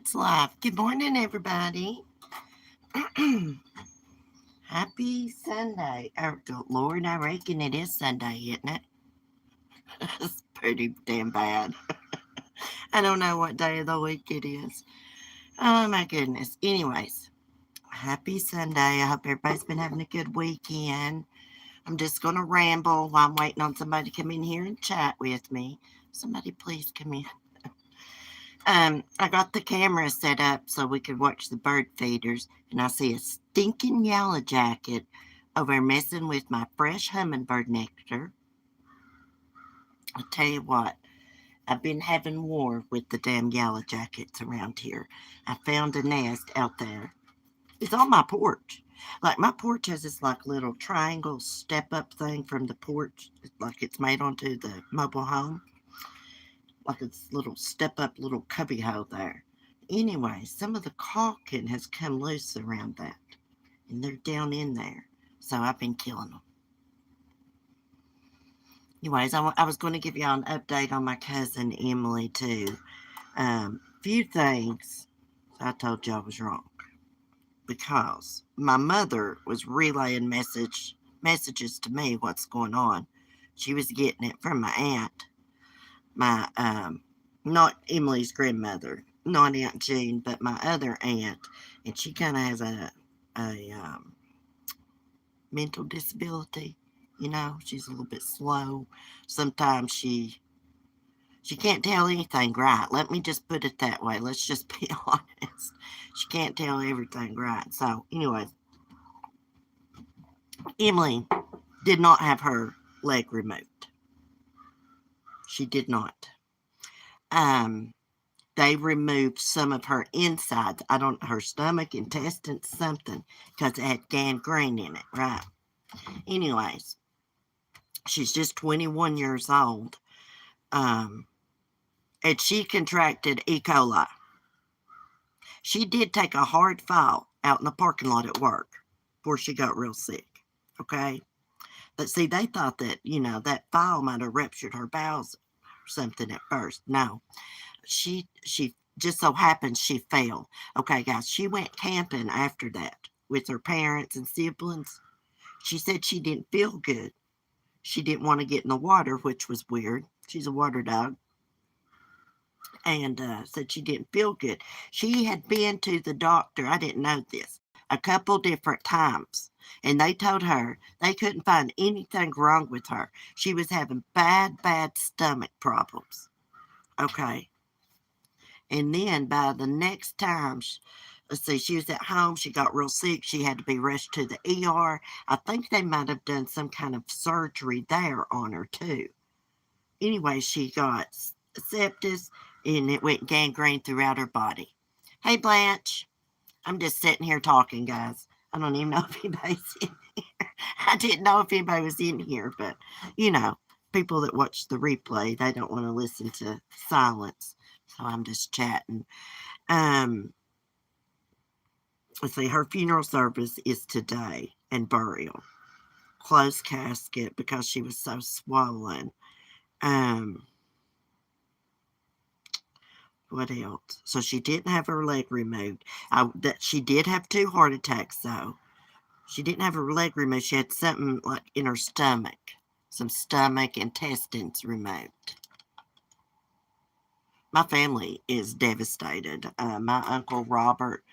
It's live. Good morning, everybody. Happy Sunday. Oh, good Lord, I reckon it is Sunday, isn't it? It's pretty damn bad. I don't know what day of the week it is. Oh, my goodness. Anyways, happy Sunday. I hope everybody's been having a good weekend. I'm just going to ramble while I'm waiting on somebody to come in here and chat with me. Somebody please come in. I got the camera set up so we could watch the bird feeders, and I see a stinking yellow jacket over messing with my fresh hummingbird nectar. I'll tell you what, I've been having war with the damn yellow jackets around here. I found a nest out there. It's on my porch. Like my porch has this like little triangle step up thing from the porch, like it's made onto the mobile home. Like a little step up little cubby hole there. Anyway, some of the caulking has come loose around that, and they're down in there. So I've been killing them. Anyways, I was going to give y'all an update on my cousin Emily too. Few things I told y'all was wrong because my mother was relaying messages to me what's going on. She was getting it from my aunt, my not Emily's grandmother, not Aunt Jean, but my other aunt, and she kind of has a mental disability. You know, she's a little bit slow. Sometimes she can't tell anything right. Let me just put it that way. Let's just be honest. She can't tell everything right. So, anyway, Emily did not have her leg removed. She did not. Um, they removed some of her insides. I don't her stomach, intestines, something, because it had gangrene in it, right? Anyways, she's just 21 years old. And she contracted E. coli. She did take a hard fall out in the parking lot at work before she got real sick. Okay. But see, they thought that, that fall might have ruptured her bowels or something at first. No. She just so happens she fell. Okay, guys, she went camping after that with her parents and siblings. She said she didn't feel good. She didn't want to get in the water, which was weird. She's a water dog. And said she didn't feel good. She had been to the doctor, I didn't know this, a couple different times. And they told her they couldn't find anything wrong with her. She was having bad stomach problems. Okay. And then by the next time, let's see, she was at home. She got real sick. She had to be rushed to the ER. I think they might have done some kind of surgery there on her too. Anyway, she got sepsis and it went gangrene throughout her body. Hey, Blanche. I'm just sitting here talking, guys. I don't even know if anybody's in here. I didn't know if anybody was in here, but, people that watch the replay, they don't want to listen to silence. So I'm just chatting. Let's see, her funeral service is today and burial. Closed casket because she was so swollen. What else? So she didn't have her leg removed. She did have 2 heart attacks, though. She didn't have her leg removed. She had something like in her stomach. Some stomach intestines removed. My family is devastated. My Uncle Robert,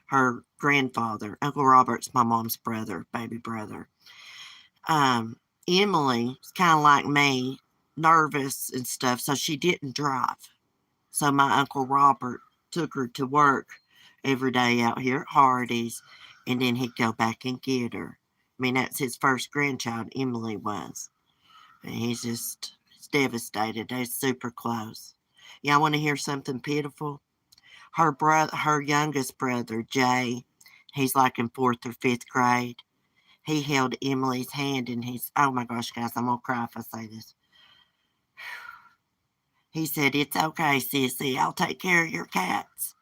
her grandfather, Uncle Robert's my mom's brother, baby brother. Emily was kind of like me, nervous and stuff, so she didn't drive. So my Uncle Robert took her to work every day out here at Hardee's, and then he'd go back and get her. I mean, that's his first grandchild, Emily was. And he's devastated. They're super close. Y'all want to hear something pitiful? Her youngest brother, Jay, he's like in 4th or 5th grade. He held Emily's hand and oh my gosh, guys, I'm going to cry if I say this. He said, "It's okay, sissy. I'll take care of your cats."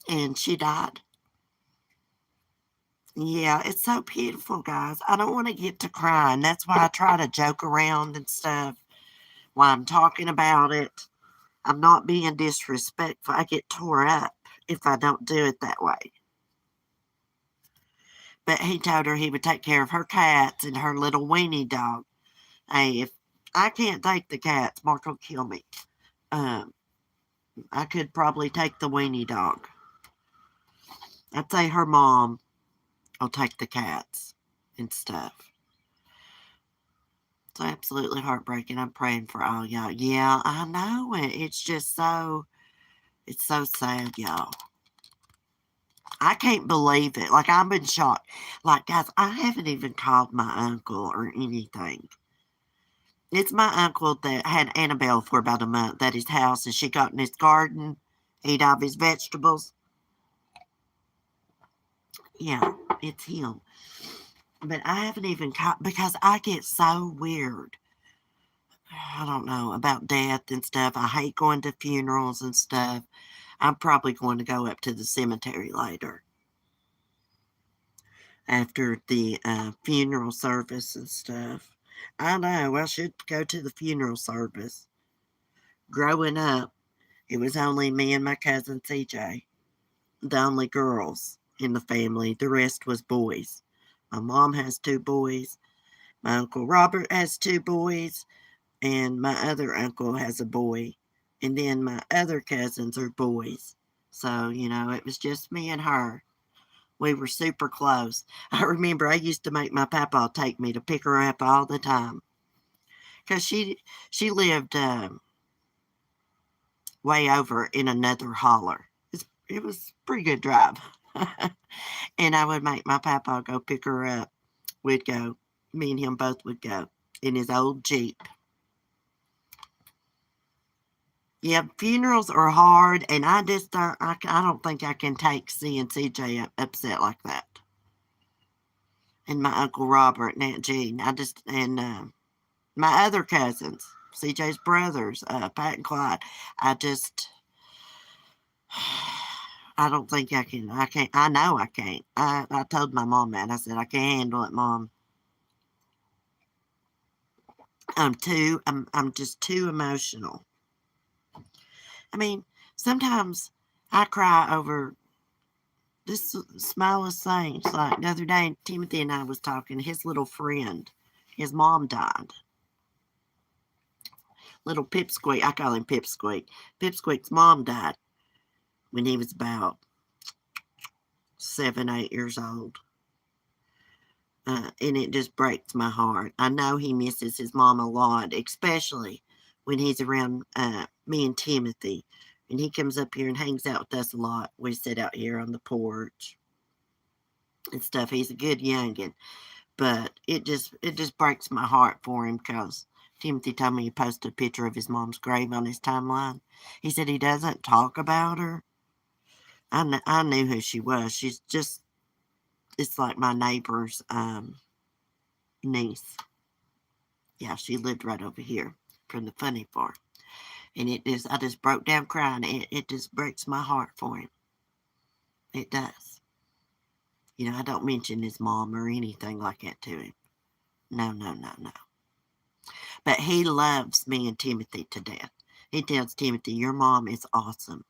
And she died. Yeah, it's so beautiful, guys. I don't want to get to crying. That's why I try to joke around and stuff while I'm talking about it. I'm not being disrespectful. I get tore up if I don't do it that way. But he told her he would take care of her cats and her little weenie dog. Hey, if I can't take the cats, Mark will kill me. Um, I could probably take the weenie dog. I'd say her mom will take the cats and stuff. It's absolutely heartbreaking. I'm praying for all y'all. Yeah, I know it. It's so sad, y'all. I can't believe it. Like, I'm in shock. Like, guys, I haven't even called my uncle or anything. It's my uncle that had Annabelle for about a month at his house, and she got in his garden, ate all his vegetables. Yeah, it's him. But I haven't even called because I get so weird. I don't know about death and stuff. I hate going to funerals and stuff. I'm probably going to go up to the cemetery later after the funeral service and stuff. I know, I should go to the funeral service. Growing up, it was only me and my cousin CJ, the only girls in the family. The rest was boys. My mom has two boys. My Uncle Robert has two boys. And my other uncle has a boy. And then my other cousins are boys. So, it was just me and her. We were super close. I remember I used to make my papa take me to pick her up all the time. Because she lived way over in another holler. It was a pretty good drive. And I would make my papa go pick her up. We'd go. Me and him both would go in his old Jeep. Yeah, funerals are hard, and I just I don't think I can take seeing CJ upset like that. And my Uncle Robert and Aunt Jean, and my other cousins, CJ's brothers, Pat and Clyde. I just, I don't think I can. I can't. I know I can't. I told my mom that. I said I can't handle it, Mom. I'm just too emotional. I mean, sometimes I cry over this smallest things. Like the other day, Timothy and I was talking. His little friend, his mom died. Little Pipsqueak, I call him Pipsqueak. Pipsqueak's mom died when he was about 7, 8 years old. And it just breaks my heart. I know he misses his mom a lot, especially when he's around me and Timothy. And he comes up here and hangs out with us a lot. We sit out here on the porch and stuff. He's a good youngin'. But it just breaks my heart for him because Timothy told me he posted a picture of his mom's grave on his timeline. He said he doesn't talk about her. I knew who she was. It's like my neighbor's niece. Yeah, she lived right over here from the funny part. And I just broke down crying. It just breaks my heart for him. It does. I don't mention his mom or anything like that to him. No, no, no, no. But he loves me and Timothy to death. He tells Timothy, your mom is awesome.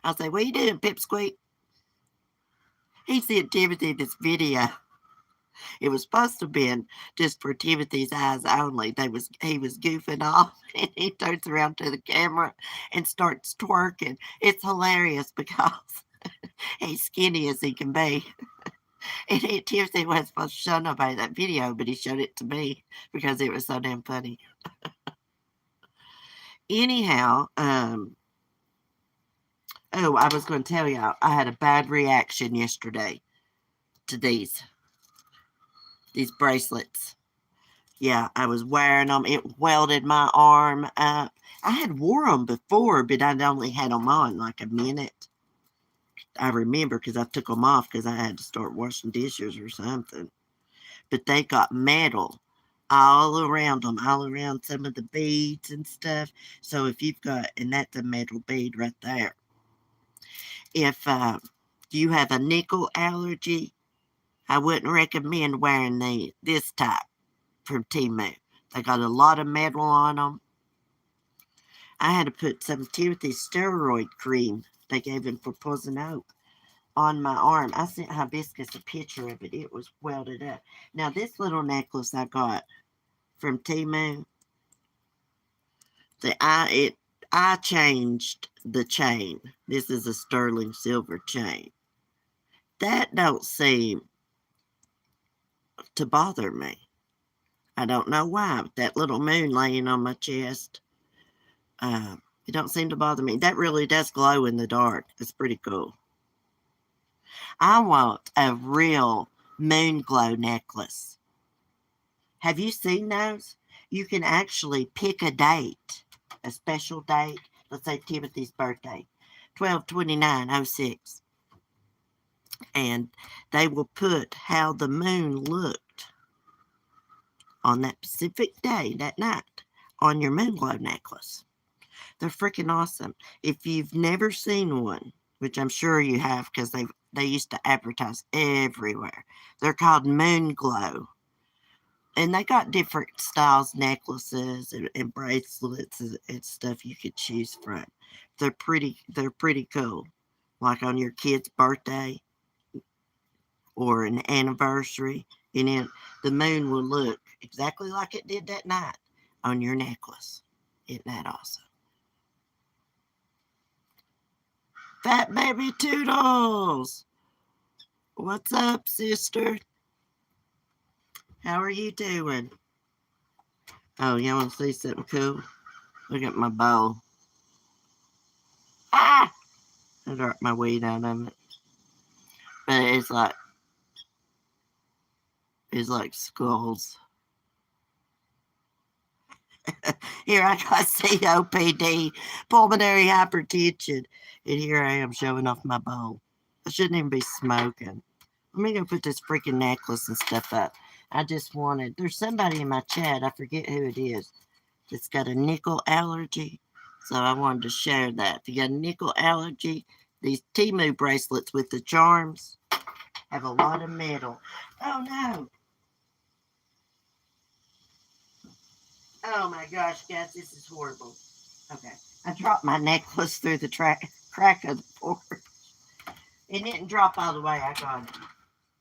I'll say, what are you doing, Pipsqueak? He sent Timothy this video. It was supposed to have been just for Timothy's eyes only. He was goofing off, and he turns around to the camera and starts twerking. It's hilarious because he's skinny as he can be. And Timothy wasn't supposed to show nobody that video, but he showed it to me because it was so damn funny. Anyhow, I was going to tell y'all, I had a bad reaction yesterday to these bracelets. Yeah, I was wearing them. It welded my arm up. I had wore them before, but I'd only had them on like a minute. I remember because I took them off because I had to start washing dishes or something. But they got metal all around them, all around some of the beads and stuff. So if you've got, and that's a metal bead right there. If you have a nickel allergy, I wouldn't recommend wearing this type from Temu. They got a lot of metal on them. I had to put some Timothy's steroid cream they gave him for poison oak on my arm. I sent Hibiscus a picture of it. It was welded up. Now, this little necklace I got from Temu, I changed the chain. This is a sterling silver chain. That don't seem to bother me. I don't know why, but that little moon laying on my chest, it don't seem to bother me. That really does glow in the dark. It's pretty cool. I want a real moon glow necklace. Have you seen those? You can actually pick a date, a special date. Let's say Timothy's birthday, 12/29/06. And they will put how the moon looked on that specific day, that night, on your moon glow necklace. They're freaking awesome. If you've never seen one, which I'm sure you have because they used to advertise everywhere, they're called Moon Glow. And they got different styles, necklaces and bracelets and stuff you could choose from. They're pretty cool. Like on your kid's birthday or an anniversary, and then the moon will look exactly like it did that night on your necklace. Isn't that awesome? Fat Baby Toodles! What's up, sister? How are you doing? Oh, y'all want to see something cool? Look at my bowl. Ah! I dropped my weed out of it. But it's like skulls. Here I got COPD, pulmonary hypertension, and here I am showing off my bowl. I shouldn't even be smoking. Let me go put this freaking necklace and stuff up. I just wanted, there's somebody in my chat, I forget who it is, that's got a nickel allergy. So I wanted to share that. If you got a nickel allergy, these Temu bracelets with the charms have a lot of metal. Oh no. Oh my gosh, guys, this is horrible. Okay. I dropped my necklace through the crack of the porch. It didn't drop all the way. I got it.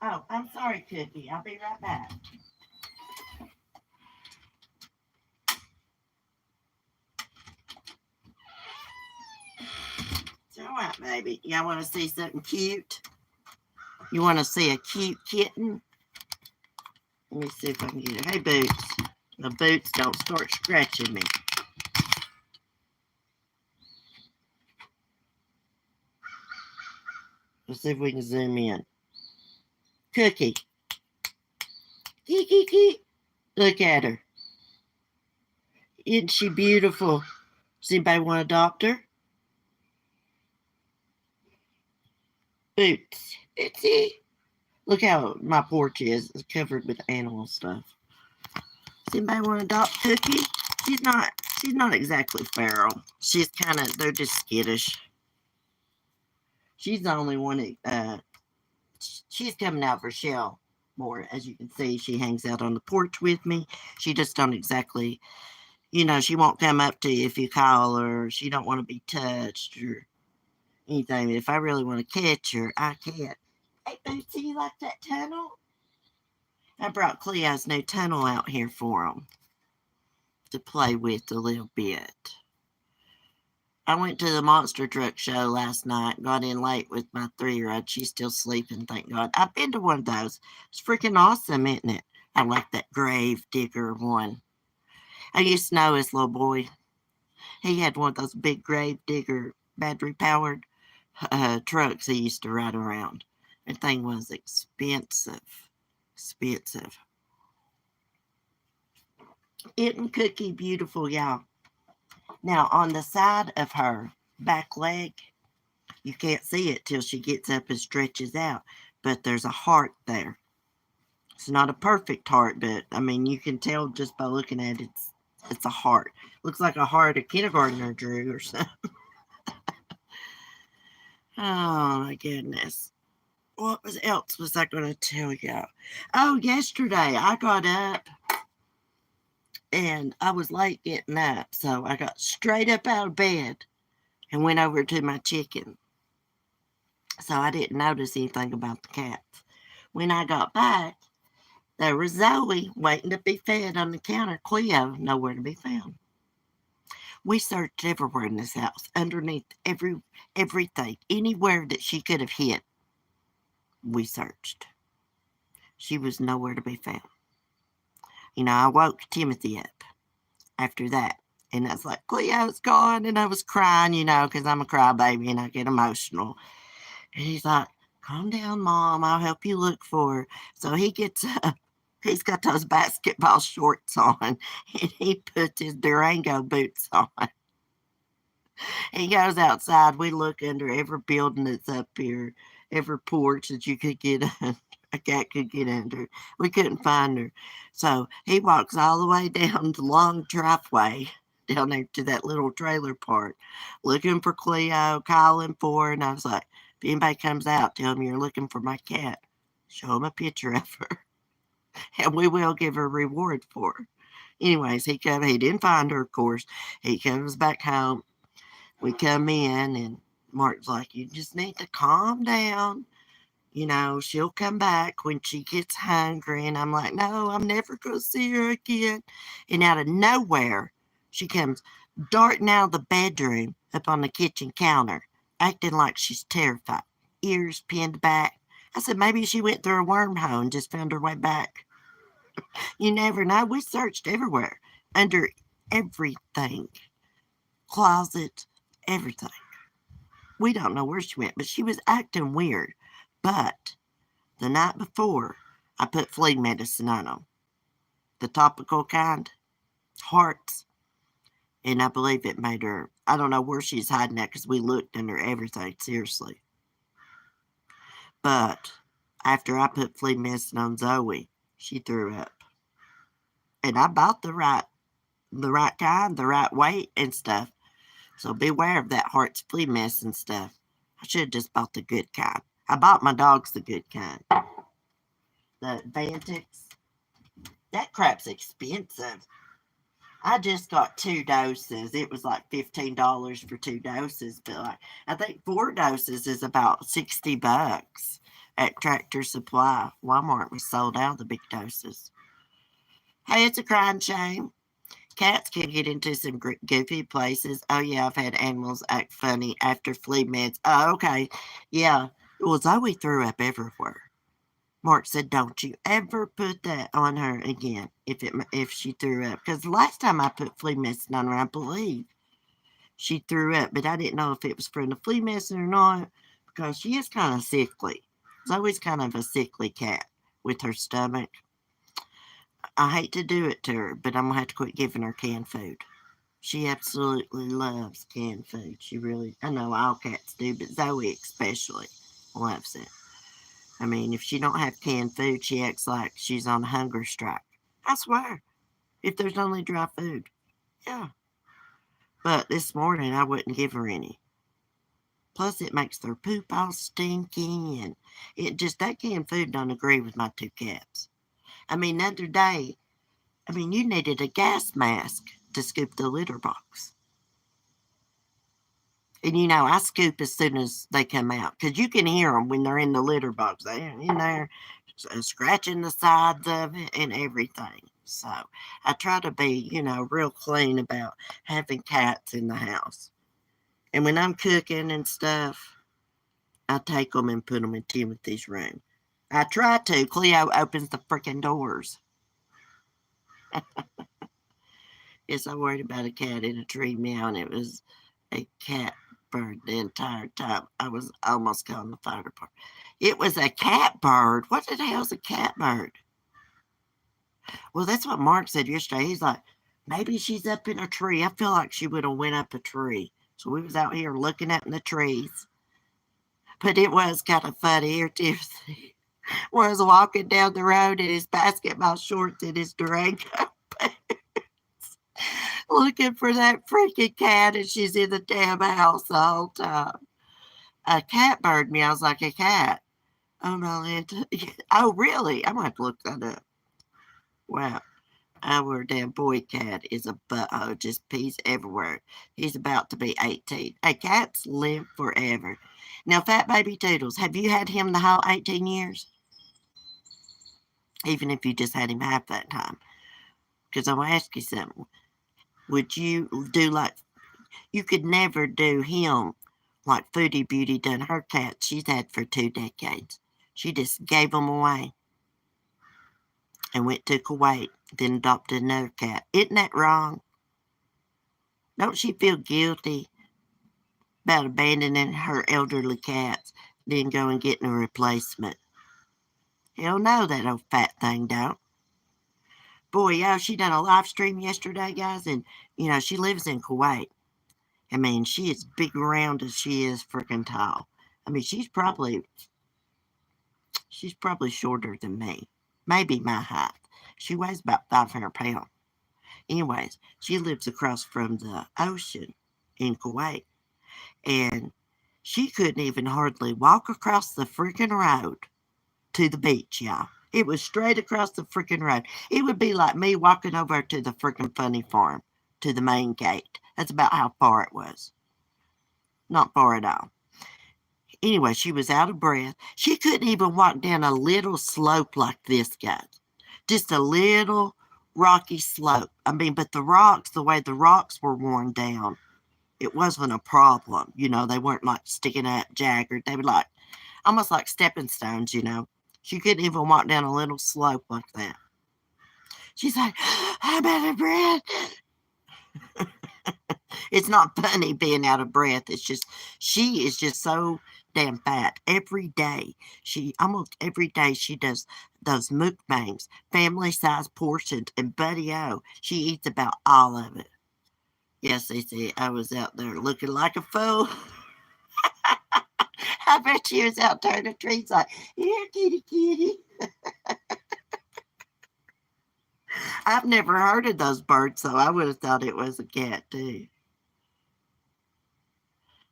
Oh, I'm sorry, Cookie. I'll be right back. It's all right, baby. Y'all want to see something cute? You want to see a cute kitten? Let me see if I can get it. Hey, Boots. The Boots don't start scratching me. Let's see if we can zoom in. Cookie. Kiki. Look at her. Isn't she beautiful? Does anybody want to adopt her? Boots. Bootsy. Look how my porch is. It's covered with animal stuff. Does anybody want to adopt Cookie? She's not exactly feral. She's they're just skittish. She's the only one that, she's coming out of her shell more. As you can see, she hangs out on the porch with me. She just don't exactly, she won't come up to you if you call her. She don't want to be touched or anything. If I really want to catch her, I can. Hey, Bootsy, you like that tunnel? I brought Cleo's new tunnel out here for him to play with a little bit. I went to the monster truck show last night, got in late with my 3-year-old. She's still sleeping, thank God. I've been to one of those. It's freaking awesome, isn't it? I like that grave digger one. I used to know his little boy. He had one of those big grave digger battery-powered trucks he used to ride around. That thing was expensive. Expensive. Isn't Cookie beautiful, y'all? Now, on the side of her back leg, you can't see it till she gets up and stretches out, but there's a heart there. It's not a perfect heart, but, you can tell just by looking at it, it's a heart. Looks like a heart a kindergartner drew or something. Oh, my goodness. What else was I going to tell y'all? Oh, yesterday I got up And I was late getting up, so I got straight up out of bed and went over to my chicken. So I didn't notice anything about the cats. When I got back, there was Zoe waiting to be fed on the counter. Cleo, nowhere to be found. We searched everywhere in this house, underneath everything, anywhere that she could have hid. We searched. She was nowhere to be found. I woke Timothy up after that. And I was like, Cleo's gone. And I was crying, because I'm a crybaby and I get emotional. And he's like, calm down, Mom. I'll help you look for her. So he gets up. He's got those basketball shorts on. And he puts his Durango boots on. He goes outside. We look under every building that's up here, every porch that you could get under, a cat could get under. We couldn't find her. So he walks all the way down the long driveway down there to that little trailer park, looking for Cleo, calling for her. And I was like, if anybody comes out, tell them you're looking for my cat. Show them a picture of her. And we will give her a reward for her. Anyways, he didn't find her, of course. He comes back home. We come in and Mark's like, you just need to calm down. She'll come back when she gets hungry. And I'm like, no, I'm never going to see her again. And out of nowhere, she comes darting out of the bedroom up on the kitchen counter, acting like she's terrified, ears pinned back. I said, maybe she went through a wormhole and just found her way back. You never know. We searched everywhere, under everything, closet, everything. We don't know where she went, but she was acting weird. But the night before, I put flea medicine on them. The topical kind, hearts. And I believe it made her, I don't know where she's hiding at because we looked under everything, seriously. But after I put flea medicine on Zoe, she threw up. And I bought the right kind, the right weight and stuff. So beware of that heart's flea medicine stuff. I should have just bought the good kind. I bought my dogs the good kind. The Vantix. That crap's expensive. I just got 2 doses. It was like $15 for 2 doses. But I think 4 doses is about $60 at Tractor Supply. Walmart was sold out the big doses. Hey, it's a crying shame. Cats can get into some goofy places. Oh, yeah, I've had animals act funny after flea meds. Oh, okay. Yeah. Well, Zoe threw up everywhere. Mark said, don't you ever put that on her again if she threw up. Because the last time I put flea medicine on her, I believe she threw up. But I didn't know if it was from the flea medicine or not because she is kind of sickly. Zoe's kind of a sickly cat with her stomach. I hate to do it to her, but I'm going to have to quit giving her canned food. She absolutely loves canned food. She really, I know all cats do, but Zoe especially loves it. I mean, if she don't have canned food, she acts like she's on a hunger strike. I swear, if there's only dry food. Yeah. But this morning, I wouldn't give her any. Plus, it makes their poop all stinky, and that canned food don't agree with my 2 cats. I mean, the other day, you needed a gas mask to scoop the litter box. And I scoop as soon as they come out because you can hear them when they're in the litter box. They're in there scratching the sides of it and everything. So I try to be, real clean about having cats in the house. And when I'm cooking and stuff, I take them and put them in Timothy's room. I try to. Cleo opens the freaking doors. Yes, I worried about a cat in a tree meowing. It was a cat bird the entire time. I was almost calling the fire department. It was a cat bird. What the hell's a cat bird? Well, that's what Mark said yesterday. He's like, maybe she's up in a tree. I feel like she would have went up a tree. So we was out here looking at the trees. But it was kind of funny here, Timothy. Was walking down the road in his basketball shorts and his Durango pants, looking for that freaking cat, and she's in the damn house the whole time. A cat bird meows like a cat. Oh, no, oh, really? I'm going to have to look that up. Wow. Our damn boy cat is a butthole, just pees everywhere. He's about to be 18. Hey, cats live forever. Now, Fat Baby Toodles, have you had him the whole 18 years? Even if you just had him half that time. Because I'm going to ask you something. Would you do like, you could never do him like Foodie Beauty done her cats she's had for 2 decades. She just gave them away and went to Kuwait, then adopted another cat. Isn't that wrong? Don't she feel guilty about abandoning her elderly cats, then go and getting a replacement? Hell no, that old fat thing don't. Boy, yo, she done a live stream yesterday, guys, and, she lives in Kuwait. I mean, she is big around as she is freaking tall. I mean, she's probably shorter than me. Maybe my height. She weighs about 500 pounds. Anyways, she lives across from the ocean in Kuwait. And she couldn't even hardly walk across the freaking road to the beach, y'all. It was straight across the freaking road. It would be like me walking over to the freaking funny farm, to the main gate. That's about how far it was. Not far at all. Anyway, she was out of breath. She couldn't even walk down a little slope like this, guys. Just a little rocky slope. I mean, but the way the rocks were worn down, it wasn't a problem. They weren't like sticking up jagged. They were like almost like stepping stones. She couldn't even walk down a little slope like that. She's like, I'm out of breath. It's not funny being out of breath. It's just, she is just so damn fat. Almost every day she does those mukbangs, family size portions, and buddy she eats about all of it. Yes, they say I was out there looking like a fool. I bet she was out there in the trees like, here, kitty, kitty. I've never heard of those birds, so I would have thought it was a cat, too.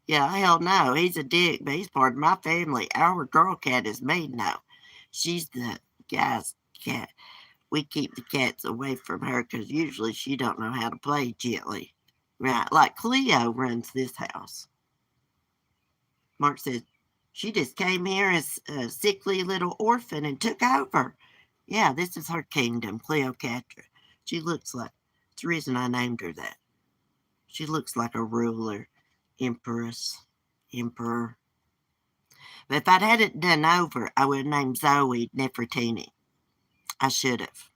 Yeah, hell no. He's a dick, but he's part of my family. Our girl cat is me now. She's the guy's cat. We keep the cats away from her because usually she don't know how to play gently. Right, like Cleo runs this house. Mark says, she just came here as a sickly little orphan and took over. Yeah, this is her kingdom, Cleopatra. She looks like, it's the reason I named her that. She looks like a ruler, emperor. But if I'd had it done over, I would have named Zoe Nefertiti. I should have.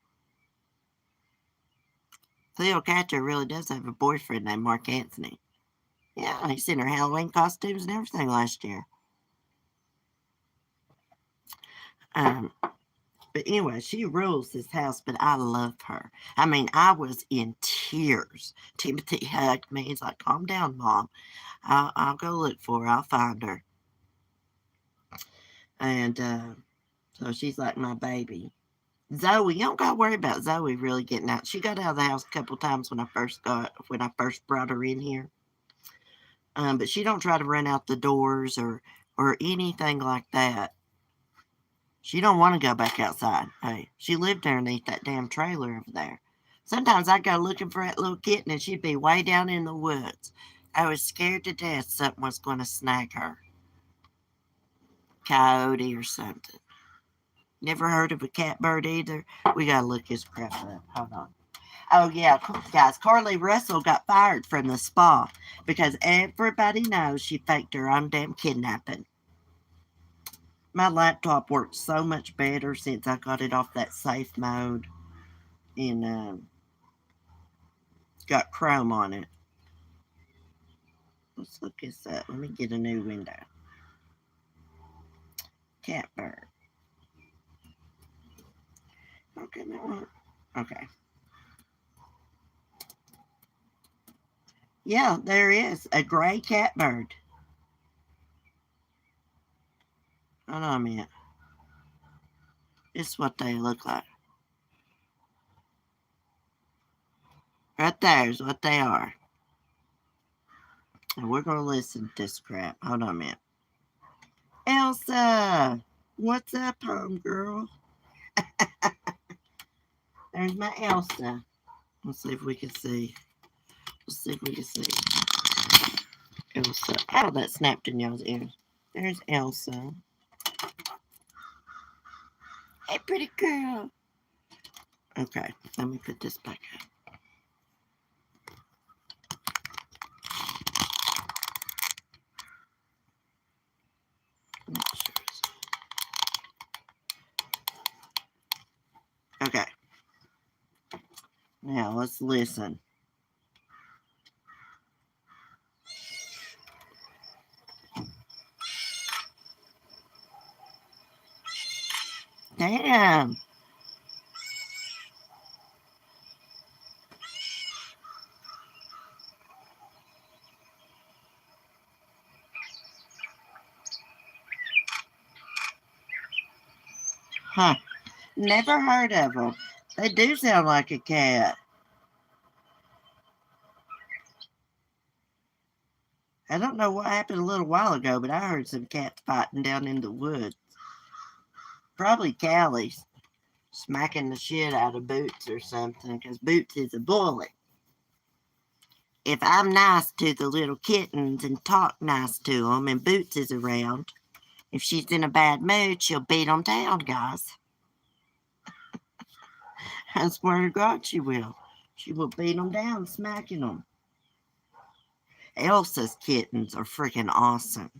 Cleopatra really does have a boyfriend named Mark Anthony. Yeah, he's in her Halloween costumes and everything last year. But anyway, she rules this house, but I love her. I mean, I was in tears. Timothy hugged me. He's like, calm down, Mom. I'll go look for her. I'll find her. And so she's like my baby. Zoe, you don't got to worry about Zoe really getting out. She got out of the house a couple times when I first brought her in here. But she don't try to run out the doors or anything like that. She don't want to go back outside. Hey, she lived underneath that damn trailer over there. Sometimes I'd go looking for that little kitten and she'd be way down in the woods. I was scared to death something was going to snag her. Coyote or something. Never heard of a catbird either? We got to look his crap up. Hold on. Oh, yeah, guys, Carly Russell got fired from the spa because everybody knows she faked her own damn kidnapping. My laptop works so much better since I got it off that safe mode and got Chrome on it. Let's look this up. Let me get a new window. Catbird. Okay, that one. Okay. Yeah, there is a gray catbird. Hold on a minute. This is what they look like. Right there is what they are. And we're going to listen to this crap. Hold on a minute. Elsa! What's up, homegirl? There's my Elsa. Let's see if we can see. Let's see if we can see. Elsa. Oh, that snapped in y'all's ears. There's Elsa. Hey, pretty girl. Okay, let me put this back up. Okay. Now let's listen. Damn. Huh. Never heard of them. They do sound like a cat. I don't know what happened a little while ago, but I heard some cats fighting down in the woods. Probably Callie's smacking the shit out of Boots or something, because Boots is a bully. If I'm nice to the little kittens and talk nice to them and Boots is around, if she's in a bad mood, she'll beat them down, guys. I swear to God she will. She will beat them down, smacking them. Elsa's kittens are freaking awesome.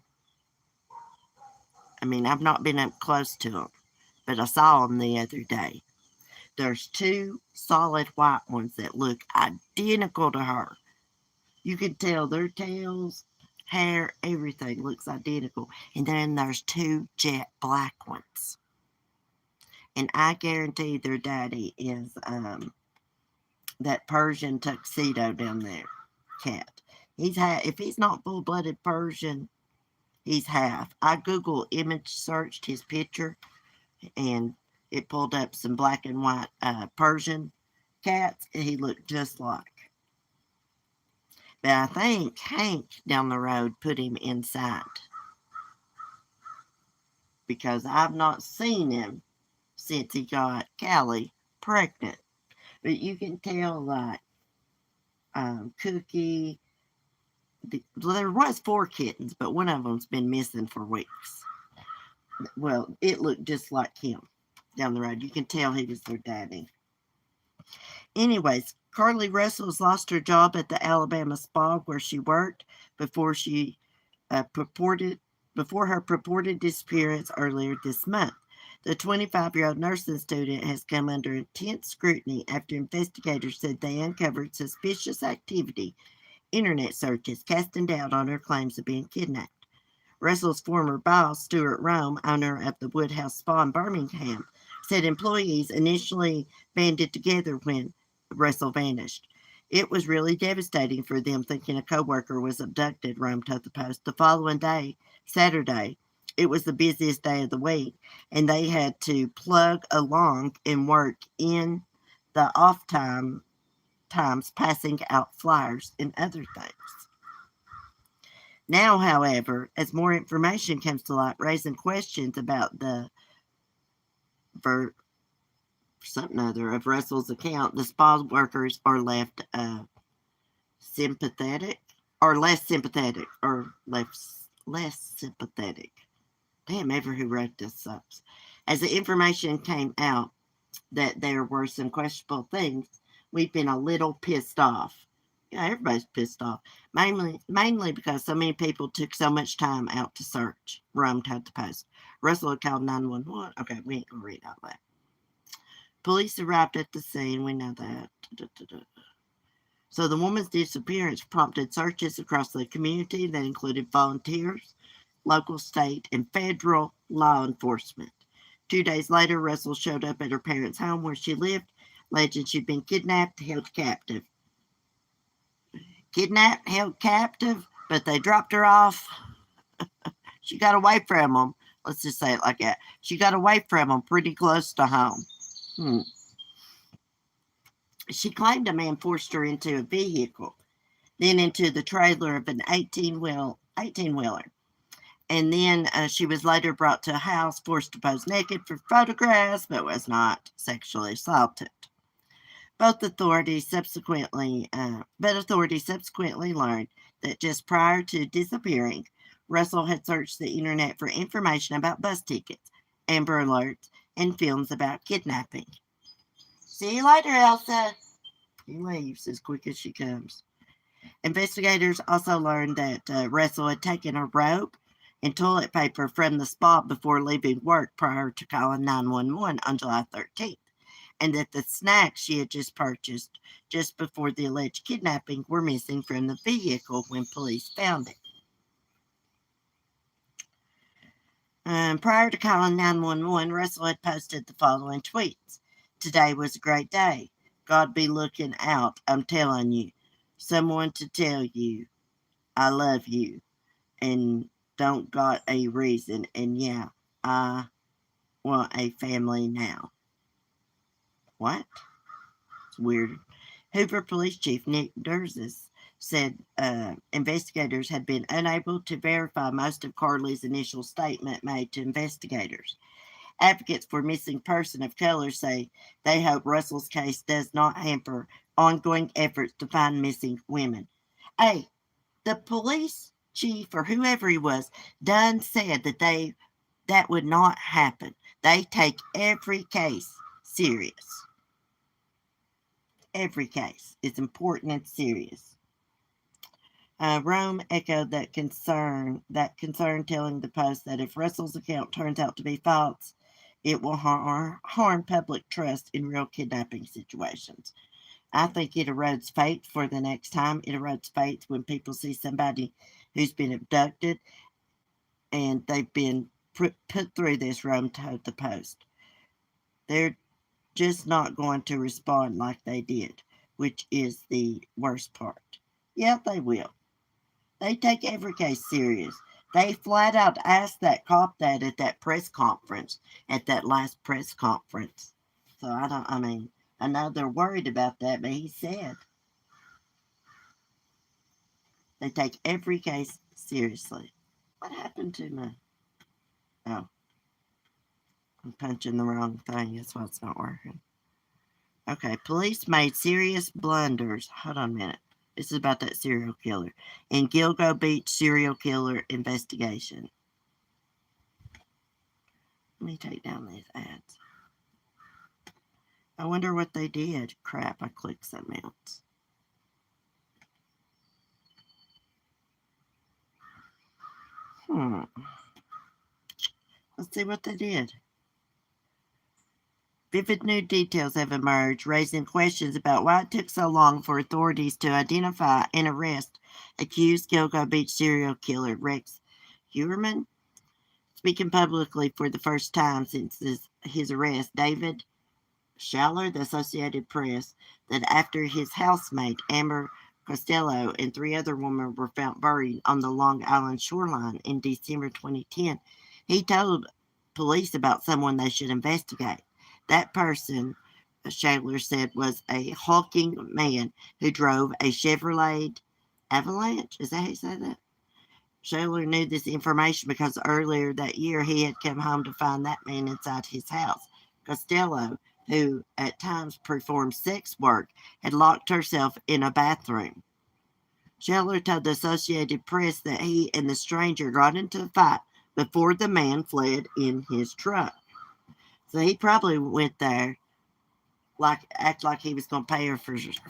I mean, I've not been up close to them, but I saw them the other day. There's two solid white ones that look identical to her. You can tell their tails, hair, everything looks identical. And then there's two jet black ones. And I guarantee their daddy is that Persian tuxedo down there cat. If he's not full-blooded Persian, he's half. I Google image searched his picture and it pulled up some black and white Persian cats, and he looked just like. But I think Hank down the road put him inside because I've not seen him since he got Callie pregnant. But you can tell, like, Cookie, there was 4 kittens, but one of them's been missing for weeks. Well, it looked just like him down the road. You can tell he was their daddy. Anyways, Carly Russell's lost her job at the Alabama spa where she worked before her purported disappearance earlier this month. The 25-year-old nursing student has come under intense scrutiny after investigators said they uncovered suspicious activity, internet searches, casting doubt on her claims of being kidnapped. Russell's former boss, Stuart Rome, owner of the Woodhouse Spa in Birmingham, said employees initially banded together when Russell vanished. It was really devastating for them, thinking a coworker was abducted, Rome told the Post. The following day, Saturday, it was the busiest day of the week, and they had to plug along and work in the off times, passing out flyers and other things. Now, however, as more information comes to light, raising questions about the something other of Russell's account, the spa workers are left sympathetic, or less sympathetic, or less sympathetic. Damn, ever who wrote this sucks. As the information came out that there were some questionable things, we've been a little pissed off. Yeah, everybody's pissed off. Mainly because so many people took so much time out to search, Rome told the Post. Russell had called 911. Okay, we ain't going to read all that. Police arrived at the scene. We know that. So the woman's disappearance prompted searches across the community that included volunteers, local, state, and federal law enforcement. 2 days later, Russell showed up at her parents' home where she lived, alleging she'd been kidnapped, held captive. Kidnapped, held captive, but they dropped her off. She got away from them. Let's just say it like that. She got away from them pretty close to home. She claimed a man forced her into a vehicle, then into the trailer of an 18-wheeler. And then she was later brought to a house, forced to pose naked for photographs, but was not sexually assaulted. But authorities subsequently learned that just prior to disappearing, Russell had searched the internet for information about bus tickets, Amber Alerts, and films about kidnapping. See you later, Elsa. He leaves as quick as she comes. Investigators also learned that Russell had taken a rope and toilet paper from the spot before leaving work prior to calling 911 on July 13th, and that the snacks she had just purchased just before the alleged kidnapping were missing from the vehicle when police found it. Prior to calling 911, Russell had posted the following tweets. Today was a great day. God be looking out, I'm telling you. Someone to tell you I love you and don't got a reason. And yeah, I want a family now. What? It's weird. Hoover Police Chief Nick Durzis said investigators had been unable to verify most of Carly's initial statement made to investigators. Advocates for missing person of color say they hope Russell's case does not hamper ongoing efforts to find missing women. Hey, the police chief or whoever he was done said that would not happen. They take every case serious. Every case is important and serious. Rome echoed that concern, telling the Post that if Russell's account turns out to be false, it will harm public trust in real kidnapping situations. I think it erodes faith for the next time. It erodes faith when people see somebody who's been abducted and they've been put through this, Rome told the Post. They're just not going to respond like they did, which is the worst part. Yeah, they will. They take every case serious. They flat out asked that cop that at that press conference, at that last press conference. So I know they're worried about that, but he said they take every case seriously. What happened to me? Oh, I'm punching the wrong thing. That's why it's not working. Okay, police made serious blunders. Hold on a minute. This is about that serial killer. In Gilgo Beach serial killer investigation. Let me take down these ads. I wonder what they did. Crap, I clicked something else. Let's see what they did. Vivid new details have emerged, raising questions about why it took so long for authorities to identify and arrest accused Gilgo Beach serial killer Rex Heuermann. Speaking publicly for the first time since his arrest, David Schaller, the Associated Press, that after his housemate, Amber Costello, and three other women were found buried on the Long Island shoreline in December 2010, he told police about someone they should investigate. That person, Schaller said, was a hulking man who drove a Chevrolet Avalanche. Is that how you say that? Schaller knew this information because earlier that year he had come home to find that man inside his house. Costello, who at times performed sex work, had locked herself in a bathroom. Schaller told the Associated Press that he and the stranger got into a fight before the man fled in his truck. So he probably went there act like he was going to pay her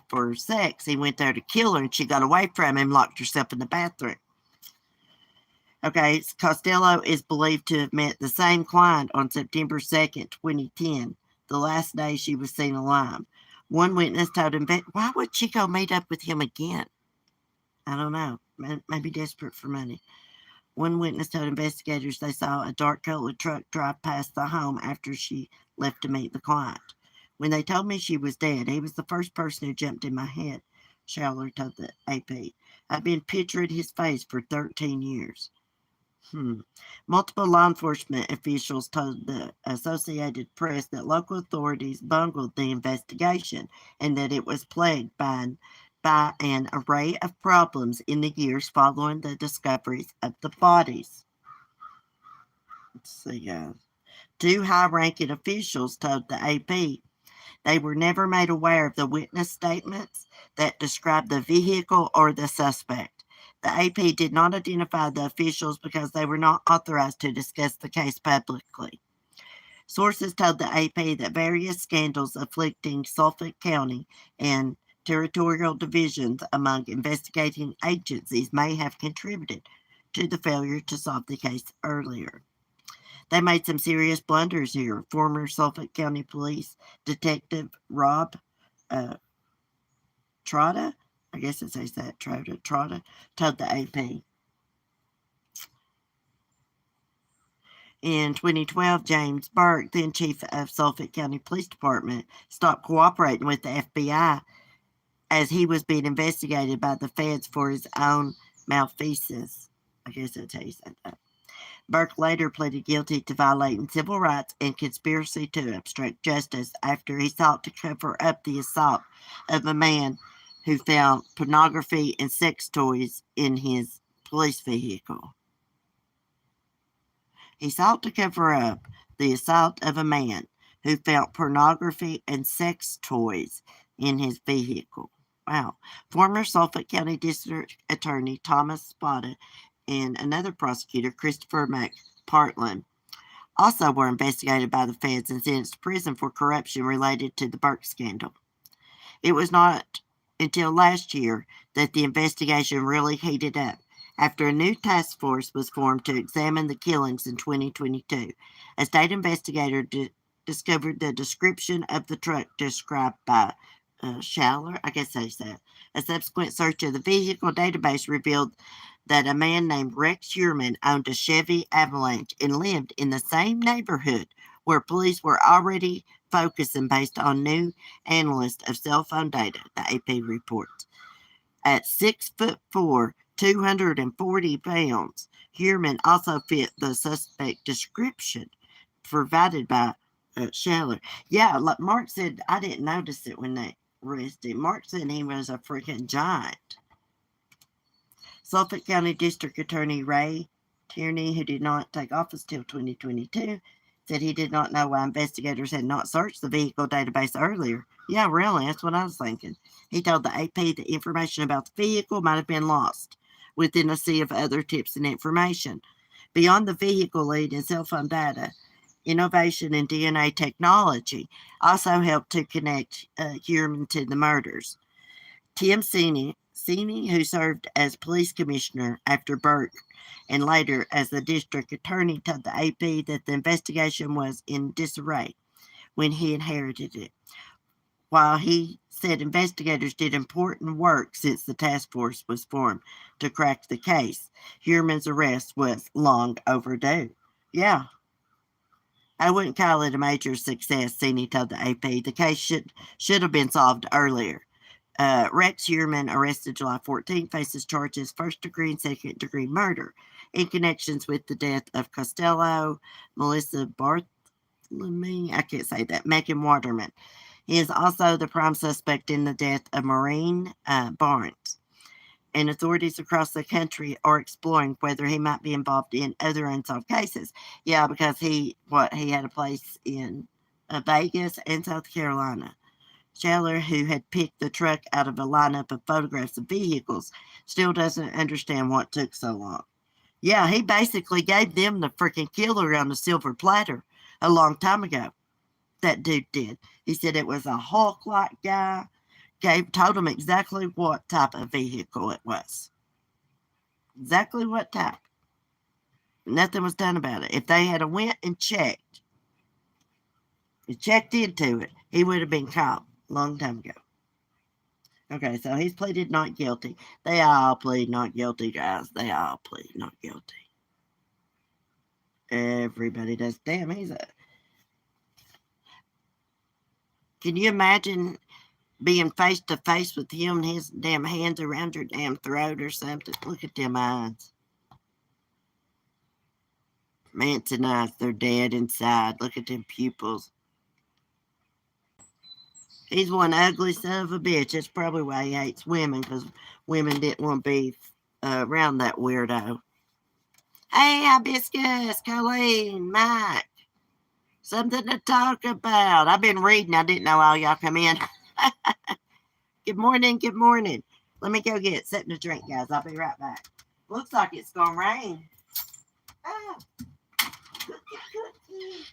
for sex. He went there to kill her, and she got away from him, locked herself in the bathroom. Okay, Costello is believed to have met the same client on September 2nd, 2010, the last day she was seen alive. One witness told him, why would she go meet up with him again? I don't know. Maybe desperate for money. One witness told investigators they saw a dark-colored truck drive past the home after she left to meet the client. When they told me she was dead, he was the first person who jumped in my head, Schaller told the AP. I've been picturing his face for 13 years. Multiple law enforcement officials told the Associated Press that local authorities bungled the investigation and that it was plagued by an array of problems in the years following the discoveries of the bodies. Let's see, two high-ranking officials told the AP They were never made aware of the witness statements that described the vehicle or the suspect. The AP did not identify the officials because they were not authorized to discuss the case publicly. Sources told the AP that various scandals afflicting Suffolk County and territorial divisions among investigating agencies may have contributed to the failure to solve the case earlier. They made some serious blunders here. Former Suffolk County Police Detective Rob Trotta, I guess it says that, Trotta, told the AP. In 2012, James Burke, then chief of Suffolk County Police Department, stopped cooperating with the FBI as he was being investigated by the feds for his own malfeasance. I guess that's how you said that. Burke later pleaded guilty to violating civil rights and conspiracy to obstruct justice after he sought to cover up the assault of a man who found pornography and sex toys in his police vehicle. He sought to cover up the assault of a man who found pornography and sex toys in his vehicle. Wow. Former Suffolk County District Attorney Thomas Spada and another prosecutor, Christopher McPartland, also were investigated by the feds and sentenced to prison for corruption related to the Burke scandal. It was not until last year that the investigation really heated up. After a new task force was formed to examine the killings in 2022, a state investigator discovered the description of the truck described by Schaller, I guess they said. A subsequent search of the vehicle database revealed that a man named Rex Heuermann owned a Chevy Avalanche and lived in the same neighborhood where police were already focusing based on new analysis of cell phone data, the AP reports. At 6'4", 240 pounds, Heuermann also fit the suspect description provided by Schaller. Yeah, like Mark said, I didn't notice it when they arrested him. Mark said he was a freaking giant. Suffolk County District Attorney Ray Tierney, who did not take office till 2022, said he did not know why investigators had not searched the vehicle database earlier. Yeah, really, that's what I was thinking. He told the AP that information about the vehicle might have been lost within a sea of other tips and information. Beyond the vehicle lead and cell phone data, innovation in DNA technology also helped to connect Heuermann to the murders. Tim Sini, who served as police commissioner after Burke and later as the district attorney, told the AP that the investigation was in disarray when he inherited it. While he said investigators did important work since the task force was formed to crack the case, Heuermann's arrest was long overdue. Yeah. I wouldn't call it a major success, Sini told the AP. The case should have been solved earlier. Rex Heuermann, arrested July 14, faces charges first-degree and second-degree murder in connections with the death of Costello, Melissa Bartholomew, I can't say that, Megan Waterman. He is also the prime suspect in the death of Maureen Barnes, and authorities across the country are exploring whether he might be involved in other unsolved cases. Yeah, because he had a place in Vegas and South Carolina. Schaller, who had picked the truck out of a lineup of photographs of vehicles, still doesn't understand what took so long. Yeah, he basically gave them the freaking killer on the silver platter a long time ago. That dude did. He said it was a Hulk-like guy. Told him exactly what type of vehicle it was. Exactly what type. Nothing was done about it. If they had went and checked into it, he would have been caught a long time ago. Okay, so he's pleaded not guilty. They all plead not guilty, guys. They all plead not guilty. Everybody does. Damn, Can you imagine being face to face with him and his damn hands around your damn throat or something? Look at them eyes. Manson eyes, they're dead inside. Look at them pupils. He's one ugly son of a bitch. That's probably why he hates women, because women didn't want to be around that weirdo. Hey, Hibiscus, Colleen, Mike, Something to talk about. I've been reading. I didn't know all y'all come in. Good morning. Good morning. Let me go get something to drink, guys. I'll be right back. Looks like it's going to rain. Ah, cookie, cookie.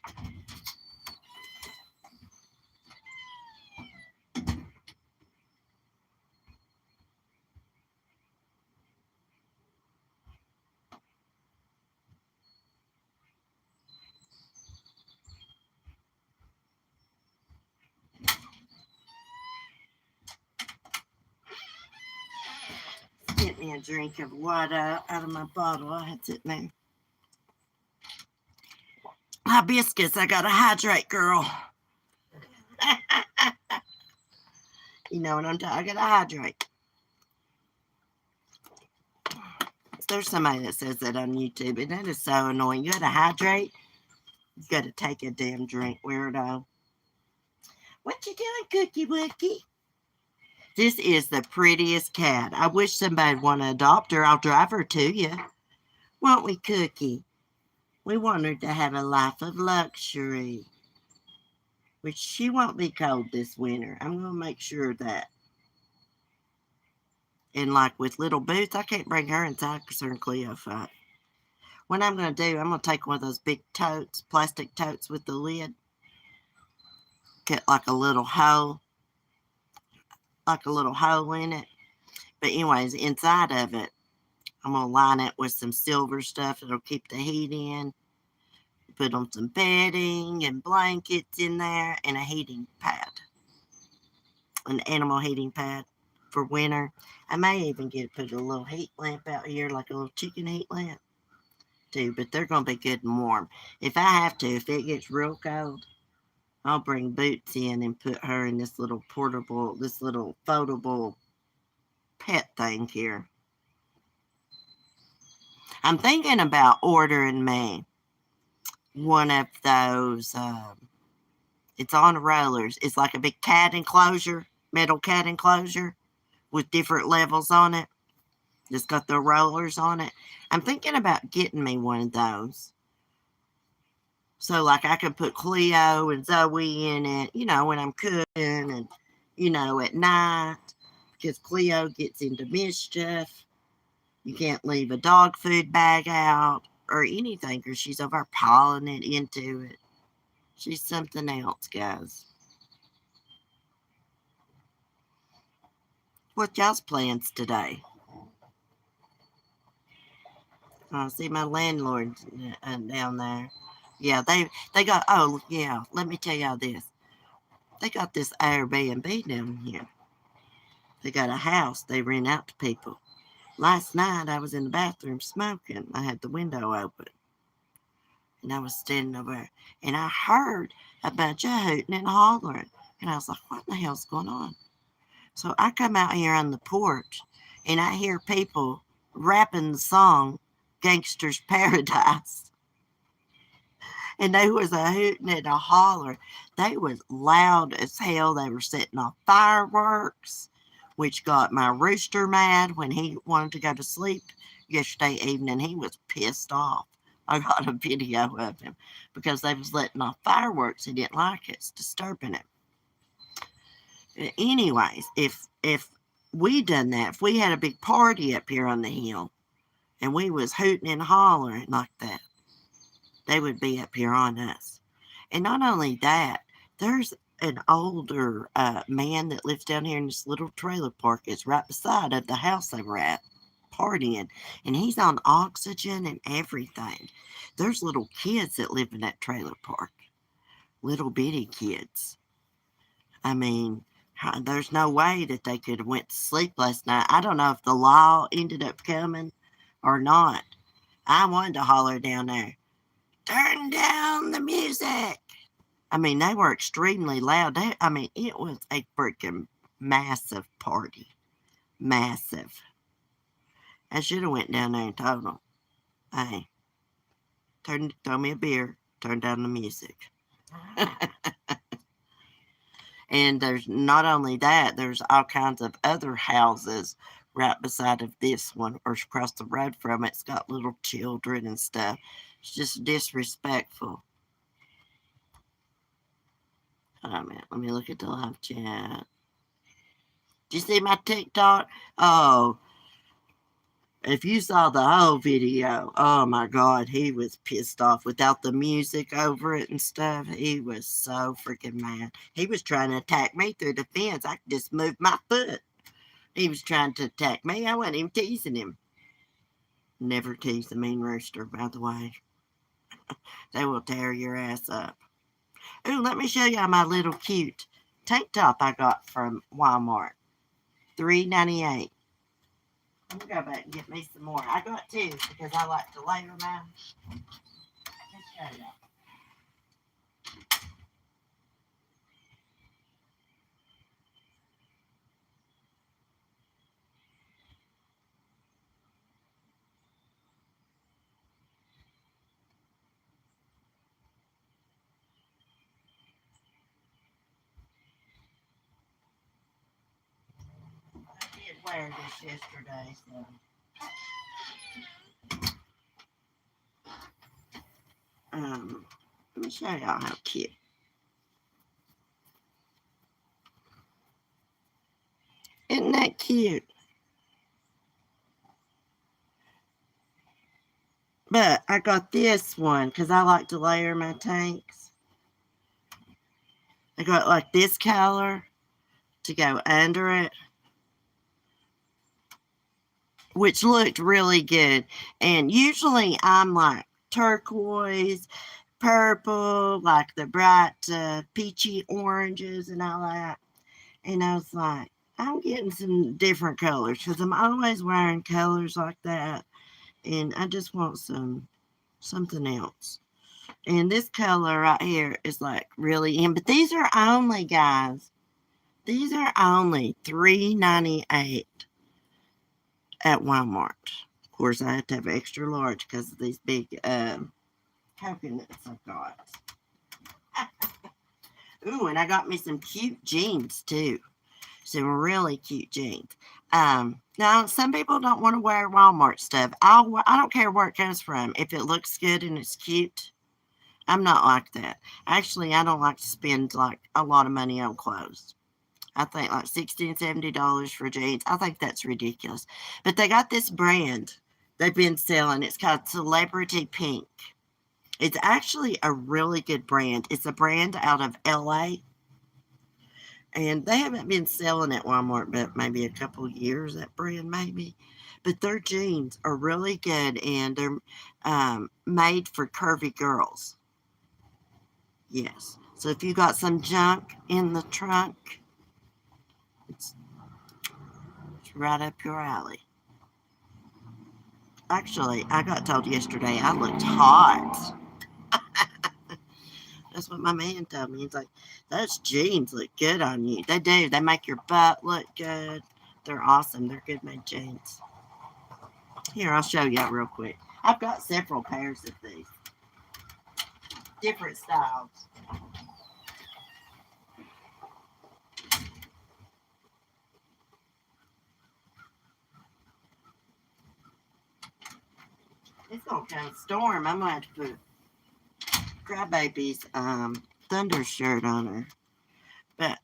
Get me a drink of water out of my bottle. I had it there. Hibiscus, I gotta hydrate, girl. You know what I'm talking. I gotta hydrate. There's somebody that says that on YouTube, and that is so annoying. You gotta hydrate. You gotta take a damn drink, weirdo. What you doing, Cookie Wookie? This is the prettiest cat. I wish somebody'd want to adopt her. I'll drive her to you. Won't we, Cookie? We want her to have a life of luxury. Which she won't be cold this winter. I'm going to make sure of that. And like with little Boots, I can't bring her inside because her and Cleo fight. What I'm going to do, I'm going to take one of those big totes, plastic totes with the lid. Get like a little hole in it. But anyways, inside of it, I'm going to line it with some silver stuff that'll keep the heat in. Put on some bedding and blankets in there and a heating pad. An animal heating pad for winter. I may even put a little heat lamp out here, like a little chicken heat lamp too, but they're going to be good and warm. If I have to, if it gets real cold, I'll bring Boots in and put her in this little foldable pet thing here. I'm thinking about ordering me one of those, it's on rollers. It's like a big cat enclosure, metal cat enclosure with different levels on it. It's got the rollers on it. I'm thinking about getting me one of those. So, like, I could put Cleo and Zoe in it, when I'm cooking and, at night. Because Cleo gets into mischief. You can't leave a dog food bag out or anything because she's over pawing it into it. She's something else, guys. What y'all's plans today? I see my landlord down there. Yeah, they got, oh, yeah, let me tell y'all this. They got this Airbnb down here. They got a house they rent out to people. Last night I was in the bathroom smoking. I had the window open. And I was standing over there. And I heard a bunch of hooting and hollering. And I was like, what the hell's going on? So I come out here on the porch and I hear people rapping the song Gangster's Paradise. And they was a hooting and a holler. They was loud as hell. They were setting off fireworks, which got my rooster mad when he wanted to go to sleep yesterday evening. He was pissed off. I got a video of him because they was letting off fireworks. He didn't like it. It's disturbing him. Anyways, if we done that, if we had a big party up here on the hill and we was hooting and hollering like that, they would be up here on us. And not only that, there's an older man that lives down here in this little trailer park. It's right beside of the house they were at partying. And he's on oxygen and everything. There's little kids that live in that trailer park. Little bitty kids. I mean, there's no way that they could have went to sleep last night. I don't know if the law ended up coming or not. I wanted to holler down there, turn down the music. I mean, they were extremely loud. It was a freaking massive party. Massive. I should have went down there and told them, hey, throw me a beer, turn down the music. And there's not only that, there's all kinds of other houses right beside of this one or across the road from it. It's got little children and stuff. It's just disrespectful. Hold on a minute. Let me look at the live chat. Did you see my TikTok? Oh, if you saw the whole video, oh my God, he was pissed off without the music over it and stuff. He was so freaking mad. He was trying to attack me through the fence. I could just move my foot. He was trying to attack me. I wasn't even teasing him. Never tease a mean rooster, by the way. They will tear your ass up. Ooh, let me show y'all my little cute tank top I got from Walmart. $3.98. I'm gonna go back and get me some more. I got two because I like to layer mine. Let's show y'all. I did wear this yesterday, so. Let me show y'all how cute. Isn't that cute? But I got this one because I like to layer my tanks. I got like this color to go under it, which looked really good. And usually I'm like turquoise, purple, like the bright peachy oranges and all that. And I was like, I'm getting some different colors because I'm always wearing colors like that. And I just want something else. And this color right here is like really in. But these are only, guys, these are only $3.98 at Walmart. Of course, I have to have extra large because of these big coconuts I've got. Ooh, and I got me some cute jeans too. Some really cute jeans. Now, some people don't want to wear Walmart stuff. I don't care where it comes from. If it looks good and it's cute, I'm not like that. Actually, I don't like to spend like a lot of money on clothes. I think like $60 and $70 for jeans. I think that's ridiculous. But they got this brand they've been selling. It's called Celebrity Pink. It's actually a really good brand. It's a brand out of LA. And they haven't been selling at Walmart but maybe a couple years, that brand maybe. But their jeans are really good and they're made for curvy girls. Yes. So if you got some junk in the trunk, it's right up your alley. Actually, I got told yesterday I looked hot. That's what my man told me. He's like, those jeans look good on you. They do. They make your butt look good. They're awesome. They're good made jeans. Here, I'll show y'all real quick. I've got several pairs of these. Different styles. It's gonna come storm. I'm gonna have to put Crybaby's thunder shirt on her. But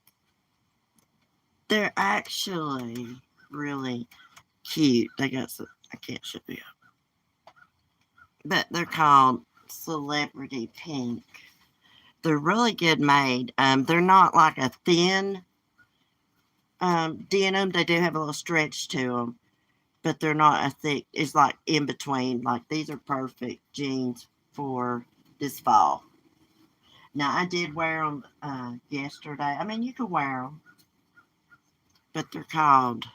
they're actually really cute. They got some, I can't show you. But they're called Celebrity Pink. They're really good made. They're not like a thin denim. They do have a little stretch to them, but they're not a thick. It's like in between. Like these are perfect jeans for this fall. Now I did wear them yesterday. I mean, you can wear them, but they're called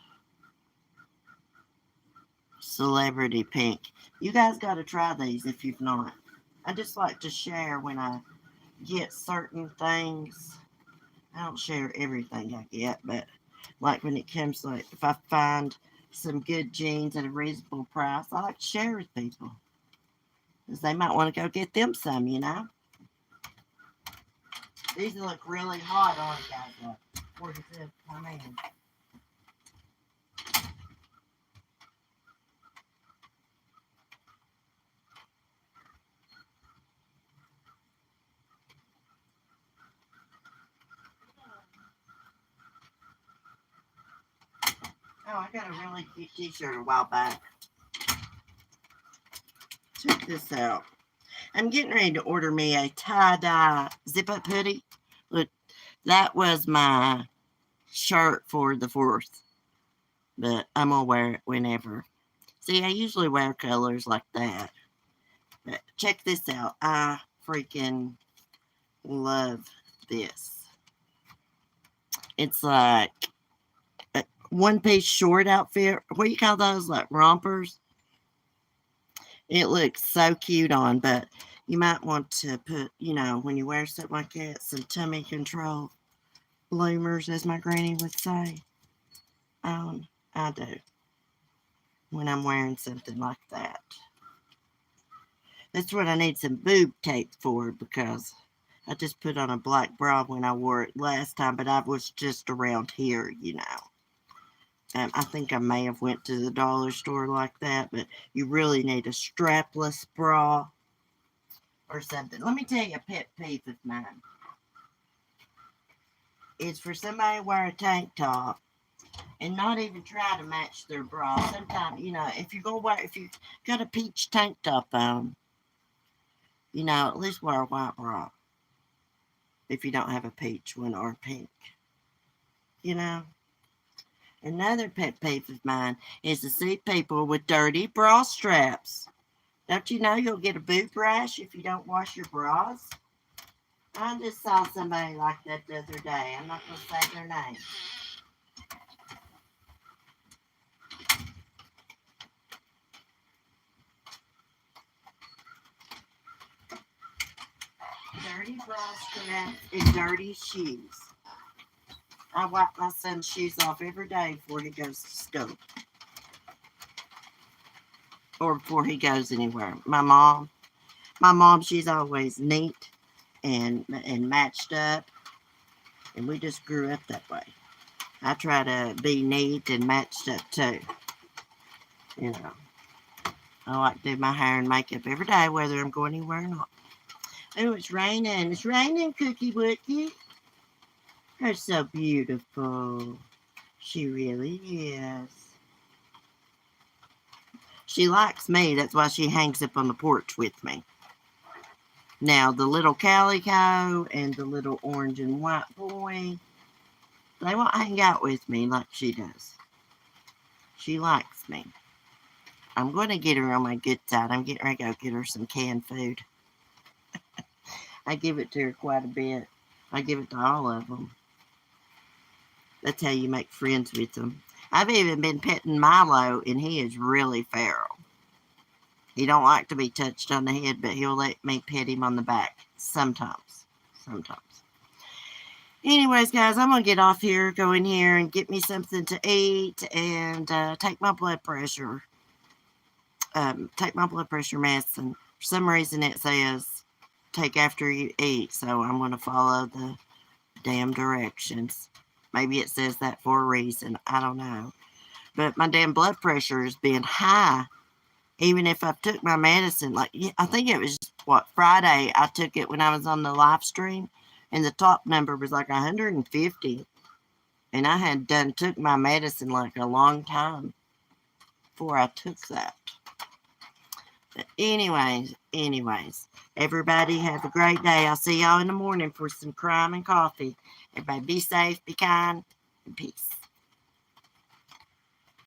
Celebrity Pink. You guys got to try these if you've not. I just like to share when I get certain things. I don't share everything I get, but like when it comes to like if I find some good jeans at a reasonable price, I like to share with people because they might want to go get them some, you know. These look really hot on you guys. 47. I mean, Oh, I got a really cute t-shirt a while back. Check this out. I'm getting ready to order me a tie-dye zip-up hoodie. Look, that was my shirt for the 4th, but I'm going to wear it whenever. See, I usually wear colors like that. But check this out. I freaking love this. It's like a one-piece short outfit. What do you call those? Like rompers? It looks so cute on, but you might want to put, when you wear something like that, some tummy control bloomers, as my granny would say. I do. When I'm wearing something like that. That's what I need some boob tape for, because I just put on a black bra when I wore it last time, but I was just around here, I think I may have went to the dollar store like that, but you really need a strapless bra or something. Let me tell you a pet peeve of mine. It's for somebody to wear a tank top and not even try to match their bra. Sometimes, if you got a peach tank top on, at least wear a white bra. If you don't have a peach one or pink, Another pet peeve of mine is to see people with dirty bra straps. Don't you know you'll get a boob rash if you don't wash your bras? I just saw somebody like that the other day. I'm not going to say their name. Dirty bra straps and dirty shoes. I wipe my son's shoes off every day before he goes to school. Or before he goes anywhere. My mom, she's always neat and matched up. And we just grew up that way. I try to be neat and matched up too. I like to do my hair and makeup every day, whether I'm going anywhere or not. Oh, it's raining. It's raining, Cookie Wookie. Her so beautiful. She really is. She likes me. That's why she hangs up on the porch with me. Now, the little calico and the little orange and white boy, they won't hang out with me like she does. She likes me. I'm going to get her on my good side. I'm getting ready to go get her some canned food. I give it to her quite a bit. I give it to all of them. That's how you make friends with them. I've even been petting Milo, and he is really feral. He don't like to be touched on the head, but he'll let me pet him on the back. Sometimes. Anyways, guys, I'm going to get off here, go in here and get me something to eat and take my blood pressure. Take my blood pressure medicine. For some reason it says take after you eat, so I'm going to follow the damn directions. Maybe it says that for a reason. I don't know. But my damn blood pressure has been high. Even if I took my medicine, I think it was, Friday I took it when I was on the live stream, and the top number was 150. And I had took my medicine a long time before I took that. But anyways, everybody have a great day. I'll see y'all in the morning for some crime and coffee. Everybody be safe, be kind, and peace.